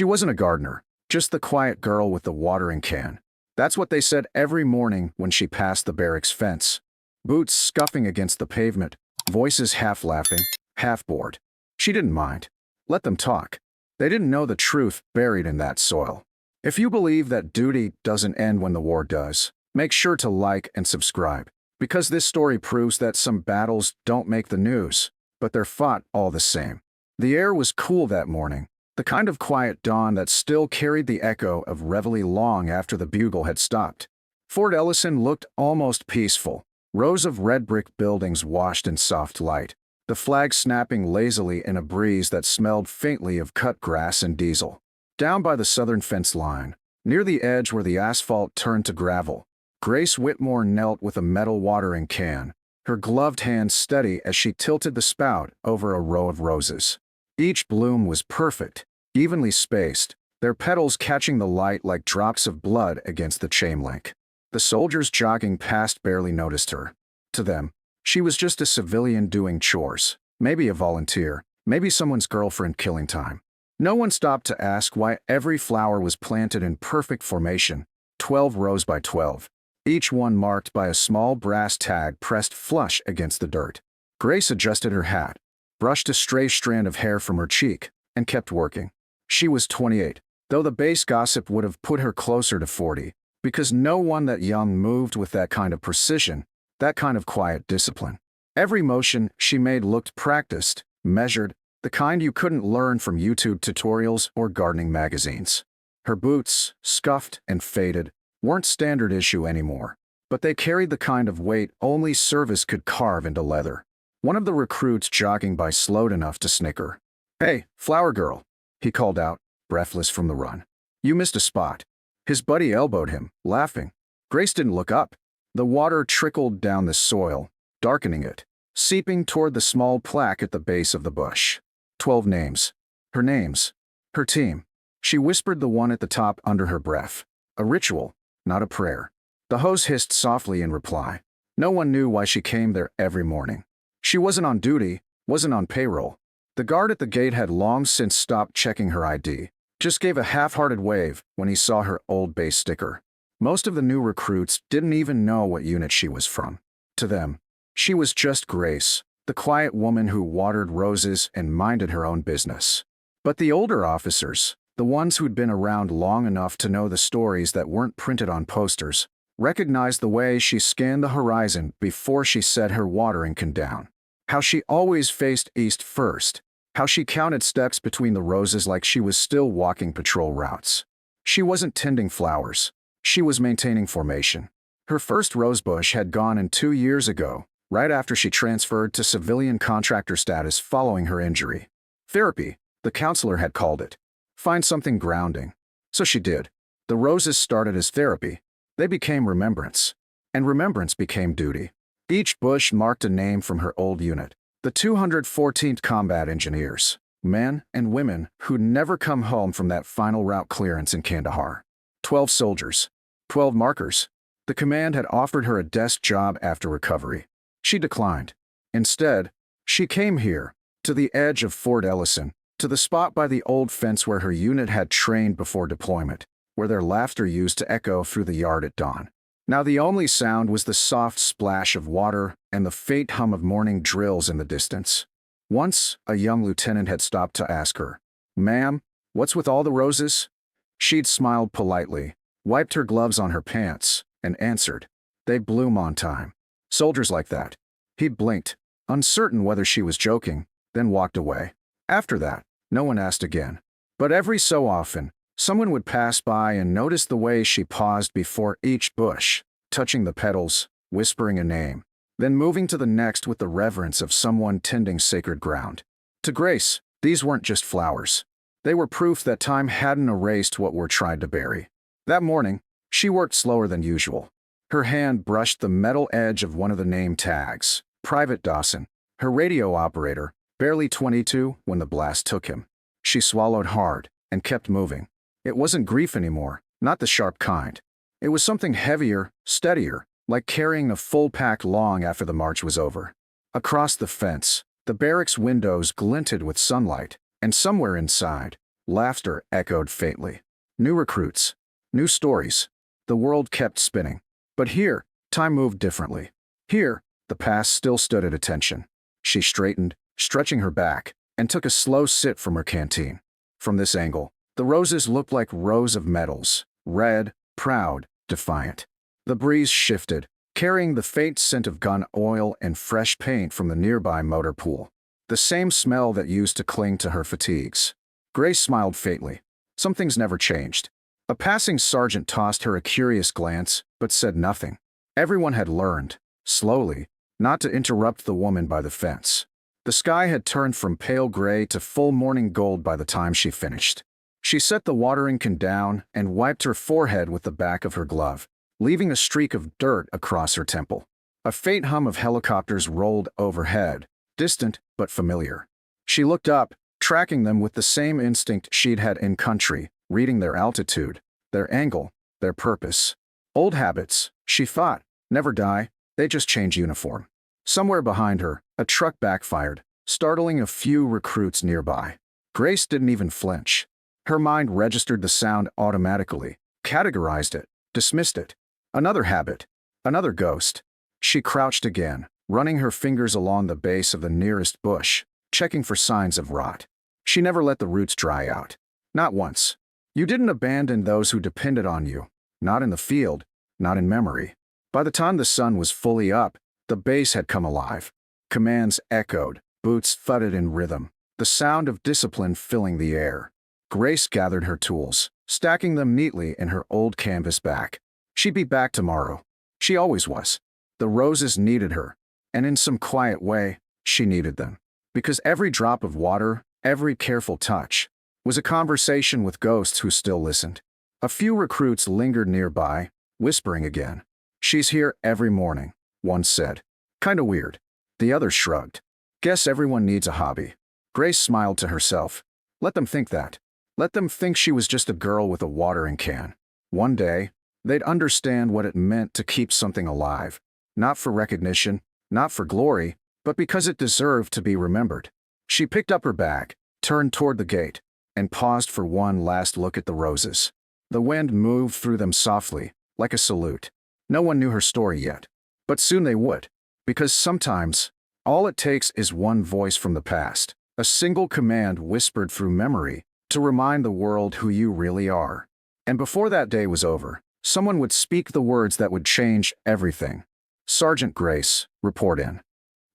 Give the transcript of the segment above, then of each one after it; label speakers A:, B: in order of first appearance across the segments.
A: She wasn't a gardener, just the quiet girl with the watering can. That's what they said every morning when she passed the barracks fence. Boots scuffing against the pavement, voices half laughing, half bored. She didn't mind. Let them talk. They didn't know the truth buried in that soil. If you believe that duty doesn't end when the war does, make sure to like and subscribe, because this story proves that some battles don't make the news, but they're fought all the same. The air was cool that morning, the kind of quiet dawn that still carried the echo of reveille long after the bugle had stopped. Fort Ellison looked almost peaceful, rows of red brick buildings washed in soft light, the flag snapping lazily in a breeze that smelled faintly of cut grass and diesel. Down by the southern fence line, near the edge where the asphalt turned to gravel, Grace Whitmore knelt with a metal watering can, her gloved hand steady as she tilted the spout over a row of roses. Each bloom was perfect, evenly spaced, their petals catching the light like drops of blood against the chain link. The soldiers jogging past barely noticed her. To them, she was just a civilian doing chores, maybe a volunteer, maybe someone's girlfriend killing time. No one stopped to ask why every flower was planted in perfect formation, 12 rows by 12, each one marked by a small brass tag pressed flush against the dirt. Grace adjusted her hat, brushed a stray strand of hair from her cheek, and kept working. She was 28, though the base gossip would have put her closer to 40, because no one that young moved with that kind of precision, that kind of quiet discipline. Every motion she made looked practiced, measured, the kind you couldn't learn from YouTube tutorials or gardening magazines. Her boots, scuffed and faded, weren't standard issue anymore, but they carried the kind of weight only service could carve into leather. One of the recruits jogging by slowed enough to snicker. "Hey, flower girl," he called out, breathless from the run. "You missed a spot." His buddy elbowed him, laughing. Grace didn't look up. The water trickled down the soil, darkening it, seeping toward the small plaque at the base of the bush. 12 names. Her names. Her team. She whispered the one at the top under her breath. A ritual, not a prayer. The hose hissed softly in reply. No one knew why she came there every morning. She wasn't on duty, wasn't on payroll. The guard at the gate had long since stopped checking her ID, just gave a half-hearted wave when he saw her old base sticker. Most of the new recruits didn't even know what unit she was from. To them, she was just Grace, the quiet woman who watered roses and minded her own business. But the older officers, the ones who'd been around long enough to know the stories that weren't printed on posters, recognized the way she scanned the horizon before she set her watering can down. How she always faced east first. How she counted steps between the roses like she was still walking patrol routes. She wasn't tending flowers. She was maintaining formation. Her first rosebush had gone in 2 years ago, right after she transferred to civilian contractor status following her injury. Therapy, the counselor had called it. Find something grounding. So she did. The roses started as therapy. They became remembrance. And remembrance became duty. Each bush marked a name from her old unit. The 214th Combat Engineers. Men and women who'd never come home from that final route clearance in Kandahar. 12 soldiers. 12 markers. The command had offered her a desk job after recovery. She declined. Instead, she came here, to the edge of Fort Ellison, to the spot by the old fence where her unit had trained before deployment, where their laughter used to echo through the yard at dawn. Now the only sound was the soft splash of water and the faint hum of morning drills in the distance. Once, a young lieutenant had stopped to ask her, "Ma'am, what's with all the roses?" She'd smiled politely, wiped her gloves on her pants, and answered, "They bloom on time." Soldiers like that. He'd blinked, uncertain whether she was joking, then walked away. After that, no one asked again. But every so often, someone would pass by and notice the way she paused before each bush, touching the petals, whispering a name, then moving to the next with the reverence of someone tending sacred ground. To Grace, these weren't just flowers. They were proof that time hadn't erased what were tried to bury. That morning, she worked slower than usual. Her hand brushed the metal edge of one of the name tags. Private Dawson, her radio operator, barely 22 when the blast took him. She swallowed hard and kept moving. It wasn't grief anymore, not the sharp kind. It was something heavier, steadier, like carrying a full pack long after the march was over. Across the fence, the barracks windows glinted with sunlight, and somewhere inside, Laughter echoed faintly. New recruits. New stories. The world kept spinning. But here, time moved differently. Here, the past still stood at attention. She straightened, stretching her back, and took a slow sip from her canteen. From this angle, the roses looked like rows of medals, red, proud, defiant. The breeze shifted, carrying the faint scent of gun oil and fresh paint from the nearby motor pool. The same smell that used to cling to her fatigues. Grace smiled faintly. Some things never changed. A passing sergeant tossed her a curious glance, but said nothing. Everyone had learned, slowly, not to interrupt the woman by the fence. The sky had turned from pale gray to full morning gold by the time she finished. She set the watering can down and wiped her forehead with the back of her glove, leaving a streak of dirt across her temple. A faint hum of helicopters rolled overhead, distant but familiar. She looked up, tracking them with the same instinct she'd had in country, reading their altitude, their angle, their purpose. Old habits, she thought, never die, they just change uniform. Somewhere behind her, a truck backfired, startling a few recruits nearby. Grace didn't even flinch. Her mind registered the sound automatically, categorized it, dismissed it. Another habit, another ghost. She crouched again, running her fingers along the base of the nearest bush, checking for signs of rot. She never let the roots dry out. Not once. You didn't abandon those who depended on you. Not in the field, not in memory. By the time the sun was fully up, the base had come alive. Commands echoed, boots thudded in rhythm, the sound of discipline filling the air. Grace gathered her tools, stacking them neatly in her old canvas back. She'd be back tomorrow. She always was. The roses needed her, and in some quiet way, she needed them. Because every drop of water, every careful touch, was a conversation with ghosts who still listened. A few recruits lingered nearby, whispering again. "She's here every morning," one said. "Kinda weird." The other shrugged. "Guess everyone needs a hobby." Grace smiled to herself. Let them think that. Let them think she was just a girl with a watering can. One day, they'd understand what it meant to keep something alive. Not for recognition, not for glory, but because it deserved to be remembered. She picked up her bag, turned toward the gate, and paused for one last look at the roses. The wind moved through them softly, like a salute. No one knew her story yet, but soon they would. Because sometimes, all it takes is one voice from the past, a single command whispered through memory, to remind the world who you really are. And before that day was over, someone would speak the words that would change everything. "Sergeant Grace, report in."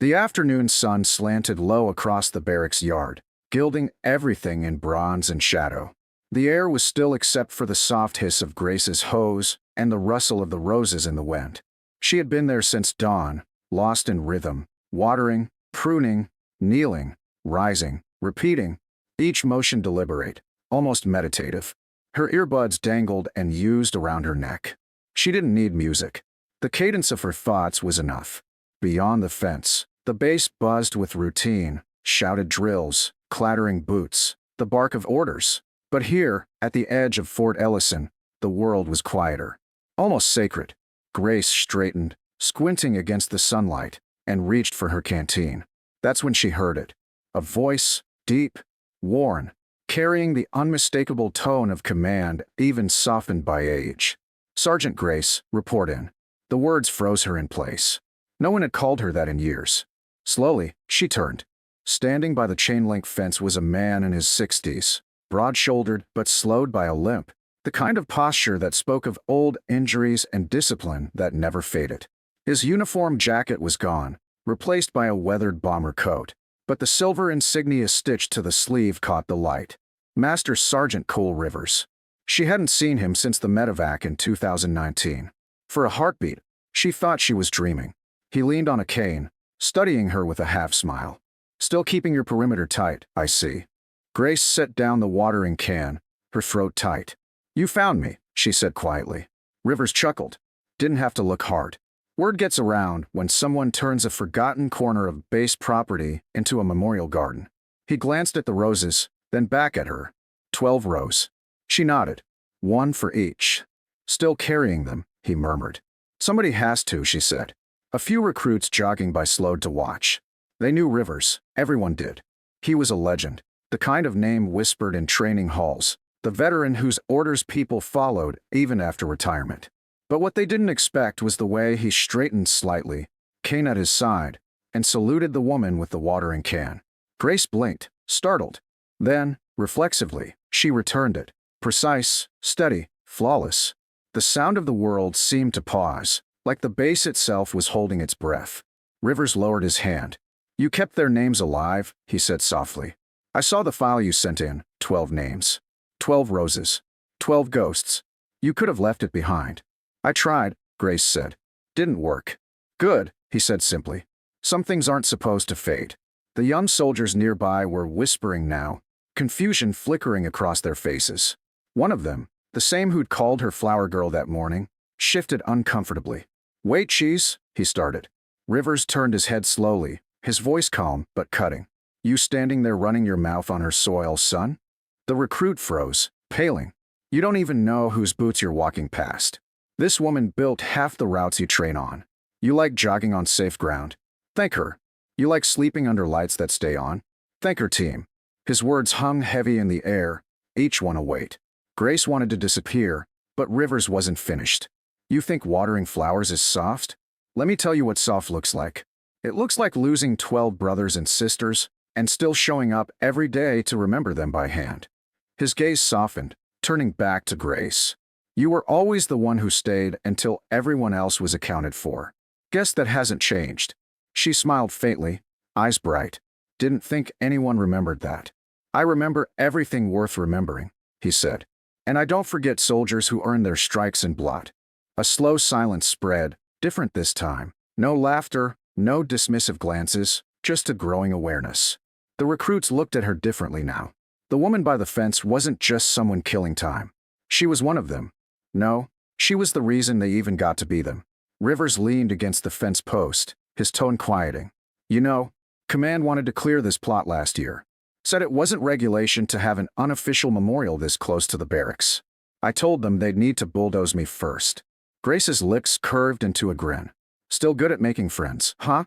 A: The afternoon sun slanted low across the barracks yard, gilding everything in bronze and shadow. The air was still except for the soft hiss of Grace's hose and the rustle of the roses in the wind. She had been there since dawn, lost in rhythm, watering, pruning, kneeling, rising, repeating, each motion deliberate, almost meditative. Her earbuds dangled and used around her neck. She didn't need music. The cadence of her thoughts was enough. Beyond the fence, the base buzzed with routine, shouted drills, clattering boots, the bark of orders. But here, at the edge of Fort Ellison, the world was quieter. Almost sacred. Grace straightened, squinting against the sunlight, and reached for her canteen. That's when she heard it. A voice, deep, worn, carrying the unmistakable tone of command even softened by age. "Sergeant Grace, report in." The words froze her in place. No one had called her that in years. Slowly, she turned. Standing by the chain-link fence was a man in his 60s, broad-shouldered but slowed by a limp, the kind of posture that spoke of old injuries and discipline that never faded. His uniform jacket was gone, replaced by a weathered bomber coat, but the silver insignia stitched to the sleeve caught the light. Master Sergeant Cole Rivers. She hadn't seen him since the medevac in 2019. For a heartbeat, she thought she was dreaming. He leaned on a cane, studying her with a half-smile. "Still keeping your perimeter tight, I see." Grace set down the watering can, her throat tight. "You found me," she said quietly. Rivers chuckled. Didn't have to look hard. Word gets around when someone turns a forgotten corner of base property into a memorial garden. He glanced at the roses, then back at her. 12 rows. She nodded. "One for each." "Still carrying them," he murmured. "Somebody has to," she said. A few recruits jogging by slowed to watch. They knew Rivers. Everyone did. He was a legend. The kind of name whispered in training halls, the veteran whose orders people followed even after retirement. But what they didn't expect was the way he straightened slightly, cane at his side, and saluted the woman with the watering can. Grace blinked, startled. Then, reflexively, she returned it. Precise, steady, flawless. The sound of the world seemed to pause, like the bass itself was holding its breath. Rivers lowered his hand. "You kept their names alive," he said softly. "I saw the file you sent in, 12 names. 12 roses. 12 ghosts. You could have left it behind." "I tried," Grace said. "Didn't work." "Good," he said simply. "Some things aren't supposed to fade." The young soldiers nearby were whispering now, confusion flickering across their faces. One of them, the same who'd called her flower girl that morning, shifted uncomfortably. "Wait, Cheese," he started. Rivers turned his head slowly, his voice calm but cutting. "You standing there running your mouth on her soil, son?" The recruit froze, paling. "You don't even know whose boots you're walking past. This woman built half the routes you train on. You like jogging on safe ground. Thank her. You like sleeping under lights that stay on. Thank her, team." His words hung heavy in the air, each one a weight. Grace wanted to disappear, but Rivers wasn't finished. "You think watering flowers is soft? Let me tell you what soft looks like. It looks like losing 12 brothers and sisters, and still showing up every day to remember them by hand." His gaze softened, turning back to Grace. "You were always the one who stayed until everyone else was accounted for. Guess that hasn't changed." She smiled faintly, eyes bright. "Didn't think anyone remembered that." "I remember everything worth remembering," he said. "And I don't forget soldiers who earned their strikes in blood." A slow silence spread, different this time. No laughter, no dismissive glances, just a growing awareness. The recruits looked at her differently now. The woman by the fence wasn't just someone killing time. She was one of them. No, she was the reason they even got to be them. Rivers leaned against the fence post, his tone quieting. "You know, Command wanted to clear this plot last year. Said it wasn't regulation to have an unofficial memorial this close to the barracks. I told them they'd need to bulldoze me first." Grace's lips curved into a grin. "Still good at making friends, huh?"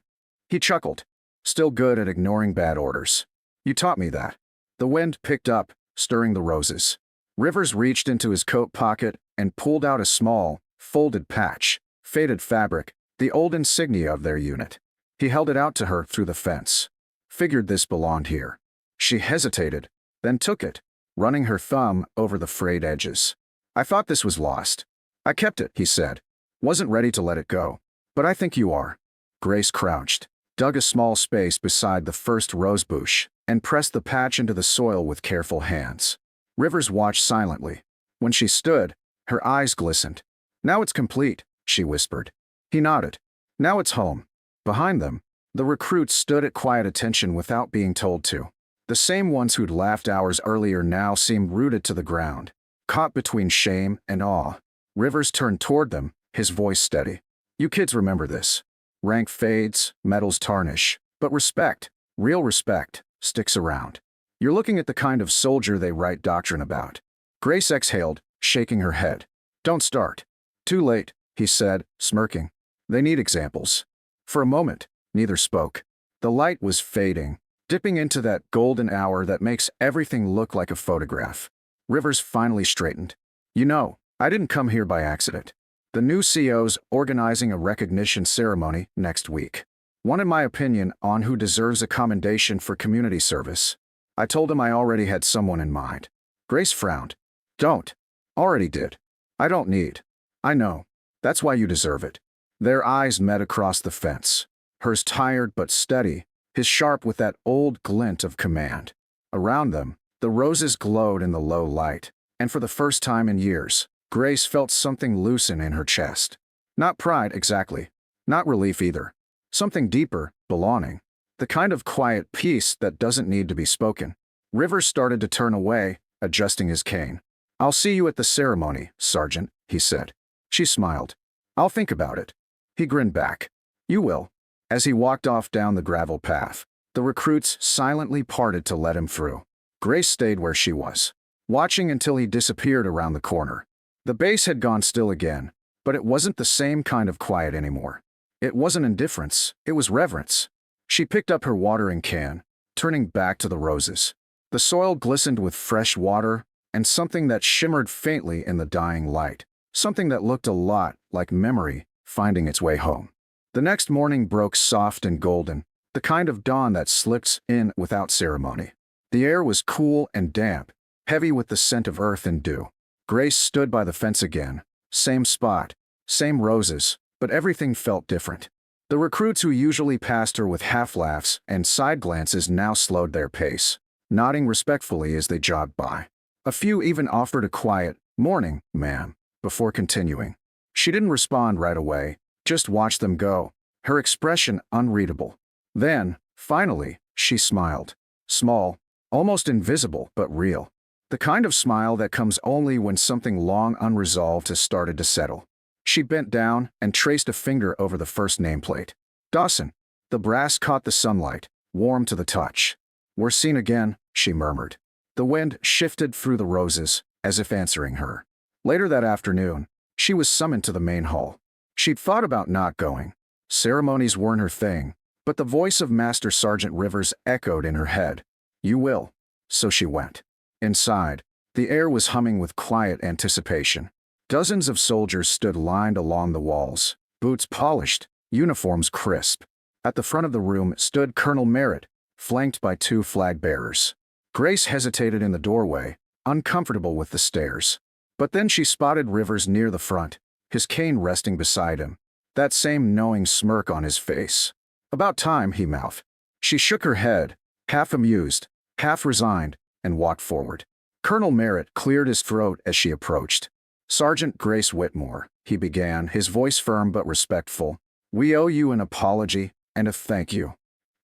A: He chuckled. "Still good at ignoring bad orders. You taught me that." The wind picked up, stirring the roses. Rivers reached into his coat pocket and pulled out a small, folded patch, faded fabric, the old insignia of their unit. He held it out to her through the fence. "Figured this belonged here." She hesitated, then took it, running her thumb over the frayed edges. "I thought this was lost. I kept it," he said. "Wasn't ready to let it go. But I think you are." Grace crouched, dug a small space beside the first rose bush, and pressed the patch into the soil with careful hands. Rivers watched silently. When she stood, her eyes glistened. "Now it's complete," she whispered. He nodded. "Now it's home." Behind them, the recruits stood at quiet attention without being told to. The same ones who'd laughed hours earlier now seemed rooted to the ground, caught between shame and awe. Rivers turned toward them, his voice steady. "You kids remember this. Rank fades, medals tarnish, but respect, real respect, sticks around. You're looking at the kind of soldier they write doctrine about." Grace exhaled, shaking her head. "Don't start." "Too late," he said, smirking. "They need examples." For a moment, neither spoke. The light was fading, dipping into that golden hour that makes everything look like a photograph. Rivers finally straightened. "You know, I didn't come here by accident. The new CO's organizing a recognition ceremony next week. Wanted my opinion on who deserves a commendation for community service. I told him I already had someone in mind." Grace frowned. "Don't." "Already did." "I don't need." "I know. That's why you deserve it." Their eyes met across the fence. Hers tired but steady, his sharp with that old glint of command. Around them, the roses glowed in the low light, and for the first time in years, Grace felt something loosen in her chest. Not pride exactly. Not relief either. Something deeper, belonging. The kind of quiet peace that doesn't need to be spoken. Rivers started to turn away, adjusting his cane. "I'll see you at the ceremony, Sergeant," he said. She smiled. "I'll think about it." He grinned back. "You will." As he walked off down the gravel path, the recruits silently parted to let him through. Grace stayed where she was, watching until he disappeared around the corner. The bass had gone still again, but it wasn't the same kind of quiet anymore. It wasn't indifference, it was reverence. She picked up her watering can, turning back to the roses. The soil glistened with fresh water and something that shimmered faintly in the dying light, something that looked a lot like memory finding its way home. The next morning broke soft and golden, the kind of dawn that slips in without ceremony. The air was cool and damp, heavy with the scent of earth and dew. Grace stood by the fence again, same spot, same roses, but everything felt different. The recruits who usually passed her with half-laughs and side glances now slowed their pace, nodding respectfully as they jogged by. A few even offered a quiet, "Morning, ma'am," before continuing. She didn't respond right away, just watched them go, her expression unreadable. Then, finally, she smiled. Small, almost invisible, but real. The kind of smile that comes only when something long unresolved has started to settle. She bent down and traced a finger over the first nameplate. Dawson. The brass caught the sunlight, warm to the touch. "We're seen again," she murmured. The wind shifted through the roses, as if answering her. Later that afternoon, she was summoned to the main hall. She'd thought about not going. Ceremonies weren't her thing, but the voice of Master Sergeant Rivers echoed in her head. "You will." So she went. Inside, the air was humming with quiet anticipation. Dozens of soldiers stood lined along the walls, boots polished, uniforms crisp. At the front of the room stood Colonel Merritt, flanked by 2 flag bearers. Grace hesitated in the doorway, uncomfortable with the stairs. But then she spotted Rivers near the front, his cane resting beside him, that same knowing smirk on his face. "About time," he mouthed. She shook her head, half amused, half resigned, and walked forward. Colonel Merritt cleared his throat as she approached. "Sergeant Grace Whitmore," he began, his voice firm but respectful. "We owe you an apology and a thank you."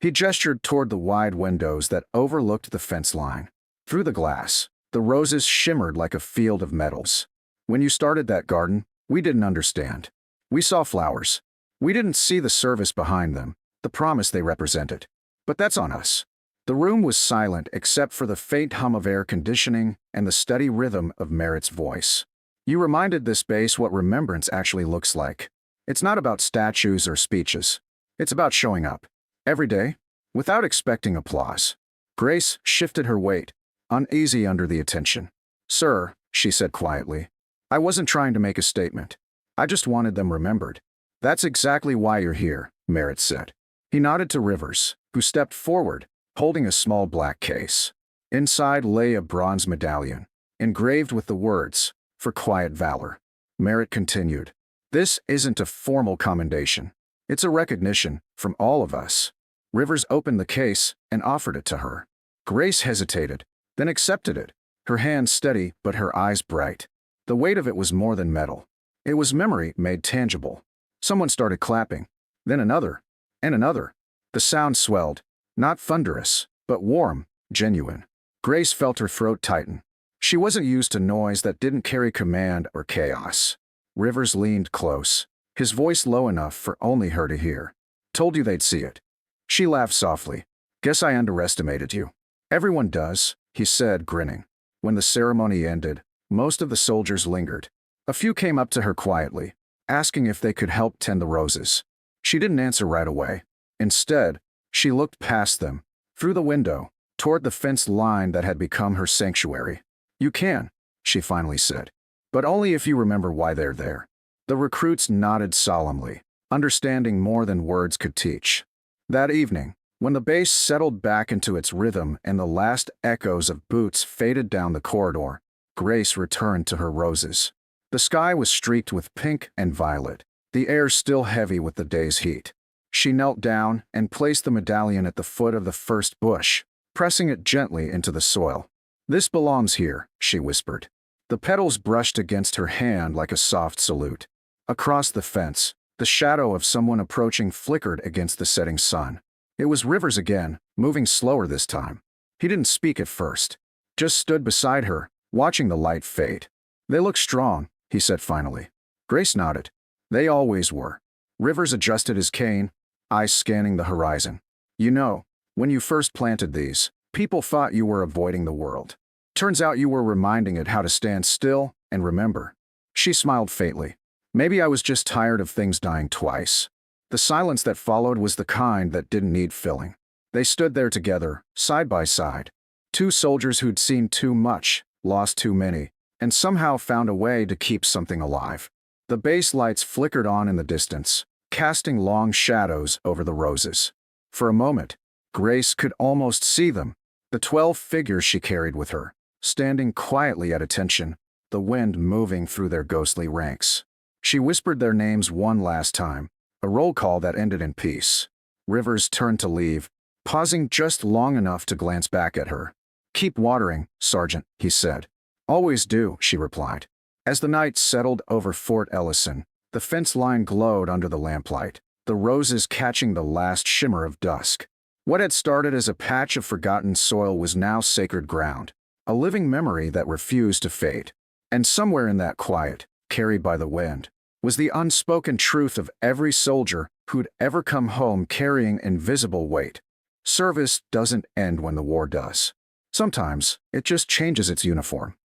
A: He gestured toward the wide windows that overlooked the fence line. Through the glass, the roses shimmered like a field of metals. "When you started that garden, we didn't understand. We saw flowers. We didn't see the service behind them, the promise they represented. But that's on us." The room was silent except for the faint hum of air conditioning and the steady rhythm of Merritt's voice. "You reminded this base what remembrance actually looks like. It's not about statues or speeches. It's about showing up. Every day, without expecting applause." Grace shifted her weight, uneasy under the attention. "Sir," she said quietly, "I wasn't trying to make a statement. I just wanted them remembered." "That's exactly why you're here," Merritt said. He nodded to Rivers, who stepped forward, holding a small black case. Inside lay a bronze medallion, engraved with the words, "For quiet valor." Merritt continued, "This isn't a formal commendation. It's a recognition from all of us." Rivers opened the case and offered it to her. Grace hesitated, then accepted it, her hand steady but her eyes bright. The weight of it was more than metal. It was memory made tangible. Someone started clapping, then another, and another. The sound swelled, not thunderous, but warm, genuine. Grace felt her throat tighten. She wasn't used to noise that didn't carry command or chaos. Rivers leaned close, his voice low enough for only her to hear. "Told you they'd see it." She laughed softly. "Guess I underestimated you." "Everyone does," he said, grinning. When the ceremony ended, most of the soldiers lingered. A few came up to her quietly, asking if they could help tend the roses. She didn't answer right away. Instead, she looked past them, through the window, toward the fence line that had become her sanctuary. "You can," she finally said, "but only if you remember why they're there." The recruits nodded solemnly, understanding more than words could teach. That evening, when the base settled back into its rhythm and the last echoes of boots faded down the corridor, Grace returned to her roses. The sky was streaked with pink and violet, the air still heavy with the day's heat. She knelt down and placed the medallion at the foot of the first bush, pressing it gently into the soil. "This belongs here," she whispered. The petals brushed against her hand like a soft salute. Across the fence, the shadow of someone approaching flickered against the setting sun. It was Rivers again, moving slower this time. He didn't speak at first, just stood beside her, watching the light fade. "They look strong," he said finally. Grace nodded. "They always were." Rivers adjusted his cane, eyes scanning the horizon. "You know, when you first planted these, people thought you were avoiding the world. Turns out you were reminding it how to stand still and remember." She smiled faintly. "Maybe I was just tired of things dying twice." The silence that followed was the kind that didn't need filling. They stood there together, side by side. Two soldiers who'd seen too much, lost too many, and somehow found a way to keep something alive. The base lights flickered on in the distance, casting long shadows over the roses. For a moment, Grace could almost see them, the 12 figures she carried with her, standing quietly at attention, the wind moving through their ghostly ranks. She whispered their names one last time, a roll call that ended in peace. Rivers turned to leave, pausing just long enough to glance back at her. "Keep watering, Sergeant," he said. "Always do," she replied. As the night settled over Fort Ellison, the fence line glowed under the lamplight, the roses catching the last shimmer of dusk. What had started as a patch of forgotten soil was now sacred ground, a living memory that refused to fade. And somewhere in that quiet, carried by the wind, was the unspoken truth of every soldier who'd ever come home carrying invisible weight. Service doesn't end when the war does. Sometimes, it just changes its uniform.